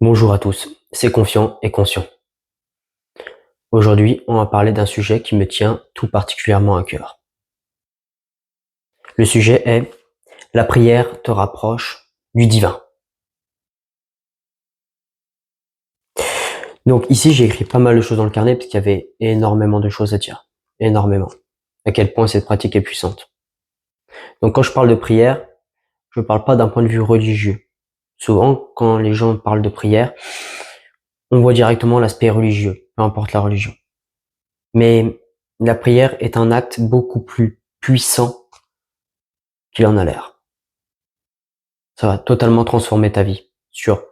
Bonjour à tous, c'est Confiant et Conscient. Aujourd'hui, on va parler d'un sujet qui me tient tout particulièrement à cœur. Le sujet est la prière te rapproche du divin. Donc ici, j'ai écrit pas mal de choses dans le carnet parce qu'il y avait énormément de choses à dire. Énormément. À quel point cette pratique est puissante. Donc quand je parle de prière, je ne parle pas d'un point de vue religieux. Souvent, quand les gens parlent de prière, on voit directement l'aspect religieux, peu importe la religion. Mais la prière est un acte beaucoup plus puissant qu'il en a l'air. Ça va totalement transformer ta vie sur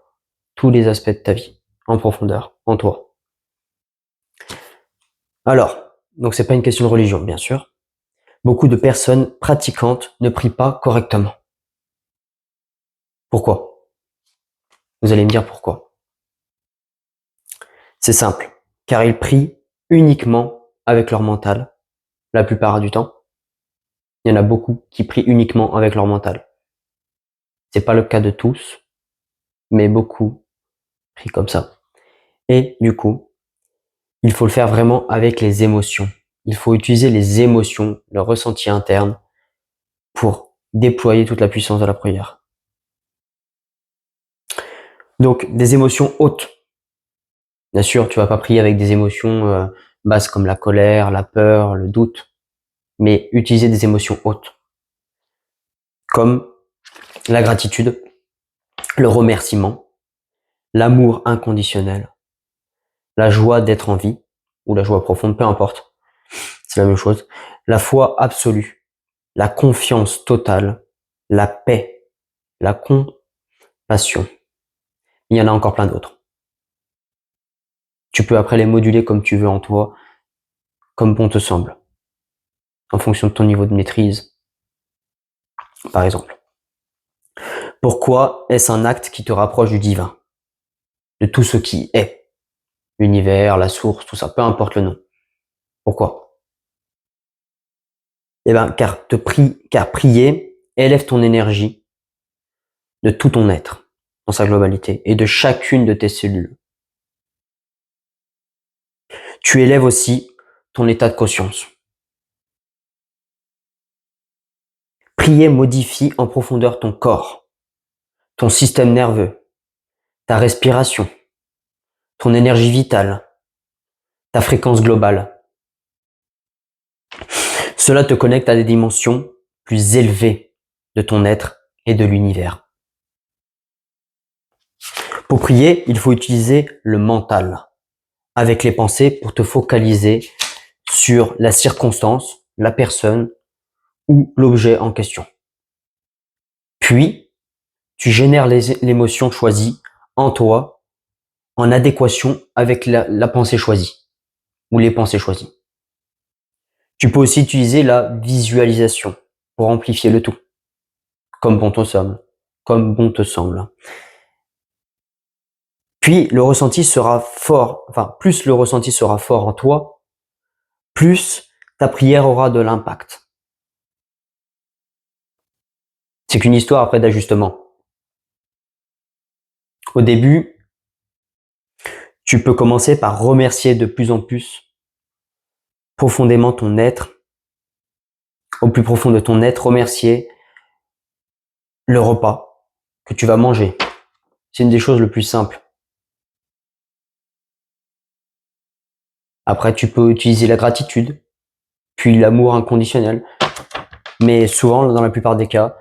tous les aspects de ta vie, en profondeur, en toi. Alors, donc c'est pas une question de religion, bien sûr. Beaucoup de personnes pratiquantes ne prient pas correctement. Pourquoi? Vous allez me dire pourquoi. C'est simple, car ils prient uniquement avec leur mental, la plupart du temps. Il y en a beaucoup qui prient uniquement avec leur mental. C'est pas le cas de tous, mais beaucoup prient comme ça. Et du coup, il faut le faire vraiment avec les émotions. Il faut utiliser les émotions, le ressenti interne pour déployer toute la puissance de la prière. Donc, des émotions hautes. Bien sûr, tu vas pas prier avec des émotions basses comme la colère, la peur, le doute, mais utiliser des émotions hautes, comme la gratitude, le remerciement, l'amour inconditionnel, la joie d'être en vie, ou la joie profonde, peu importe, c'est la même chose, la foi absolue, la confiance totale, la paix, la compassion. Il y en a encore plein d'autres. Tu peux après les moduler comme tu veux en toi, comme bon te semble, en fonction de ton niveau de maîtrise, par exemple. Pourquoi est-ce un acte qui te rapproche du divin, de tout ce qui est, l'univers, la source, tout ça, peu importe le nom. Pourquoi? Eh bien, car prier élève ton énergie de tout ton être, dans sa globalité, et de chacune de tes cellules. Tu élèves aussi ton état de conscience. Prier modifie en profondeur ton corps, ton système nerveux, ta respiration, ton énergie vitale, ta fréquence globale. Cela te connecte à des dimensions plus élevées de ton être et de l'univers. Pour prier, il faut utiliser le mental avec les pensées pour te focaliser sur la circonstance, la personne ou l'objet en question. Puis, tu génères l'émotion choisie en toi en adéquation avec la pensée choisie ou les pensées choisies. Tu peux aussi utiliser la visualisation pour amplifier le tout, comme bon te semble, comme bon te semble. Puis le ressenti sera fort, plus le ressenti sera fort en toi, plus ta prière aura de l'impact. C'est qu'une histoire après d'ajustement. Au début, tu peux commencer par remercier de plus en plus profondément ton être, au plus profond de ton être, remercier le repas que tu vas manger. C'est une des choses les plus simples. Après, tu peux utiliser la gratitude, puis l'amour inconditionnel. Mais souvent, dans la plupart des cas,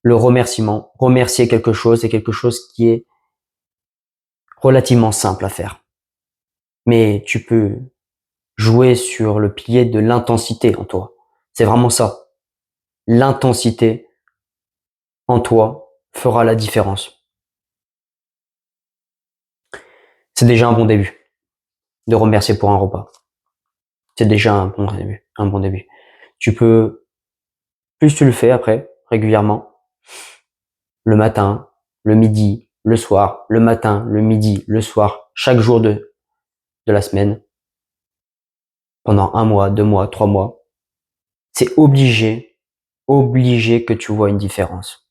le remerciement, remercier quelque chose, c'est quelque chose qui est relativement simple à faire. Mais tu peux jouer sur le pilier de l'intensité en toi. C'est vraiment ça. L'intensité en toi fera la différence. C'est déjà un bon début de remercier pour un repas. C'est déjà un bon début, un bon début. Tu peux, plus tu le fais après, régulièrement, le matin, le midi, le soir, le matin, le midi, le soir, chaque jour de la semaine, pendant 1 mois, 2 mois, 3 mois, c'est obligé que tu vois une différence.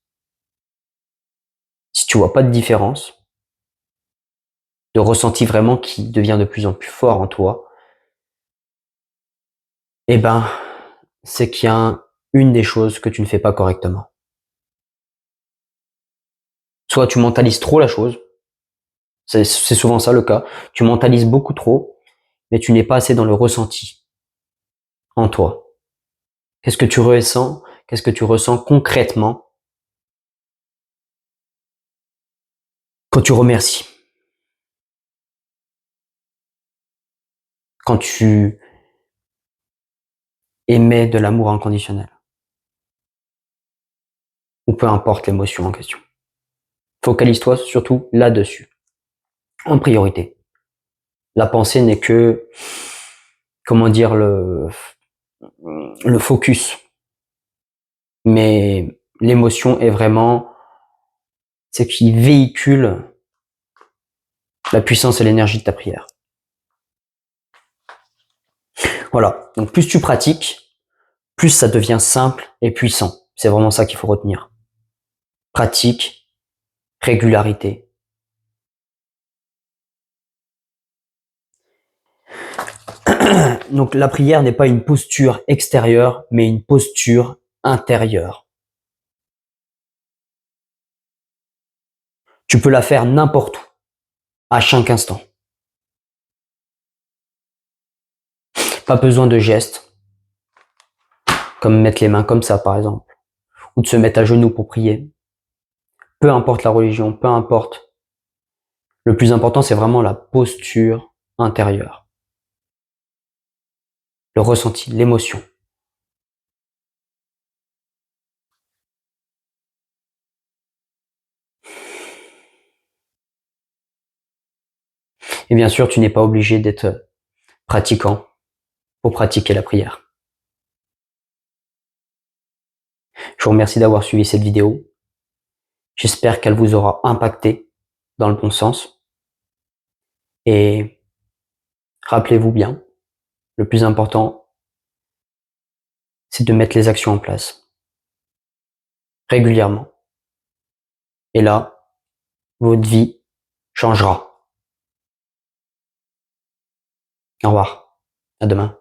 Si tu vois pas de différence, de ressenti vraiment qui devient de plus en plus fort en toi, eh ben, c'est qu'il y a une des choses que tu ne fais pas correctement. Soit tu mentalises trop la chose, c'est souvent ça le cas, tu mentalises beaucoup trop, mais tu n'es pas assez dans le ressenti en toi. Qu'est-ce que tu ressens? Qu'est-ce que tu ressens concrètement quand tu remercies? Quand tu émets de l'amour inconditionnel? Ou peu importe l'émotion en question. Focalise-toi surtout là-dessus, en priorité. La pensée n'est que, comment dire, le focus. Mais l'émotion est vraiment ce qui véhicule la puissance et l'énergie de ta prière. Voilà. Donc plus tu pratiques, plus ça devient simple et puissant. C'est vraiment ça qu'il faut retenir. Pratique, régularité. Donc la prière n'est pas une posture extérieure, mais une posture intérieure. Tu peux la faire n'importe où, à chaque instant. Pas besoin de gestes, comme mettre les mains comme ça par exemple, ou de se mettre à genoux pour prier. Peu importe la religion, peu importe. Le plus important, c'est vraiment la posture intérieure. Le ressenti, l'émotion. Et bien sûr, tu n'es pas obligé d'être pratiquant pour pratiquer la prière. Je vous remercie d'avoir suivi cette vidéo. J'espère qu'elle vous aura impacté dans le bon sens. Et rappelez-vous bien, le plus important, c'est de mettre les actions en place régulièrement. Et là, votre vie changera. Au revoir. À demain.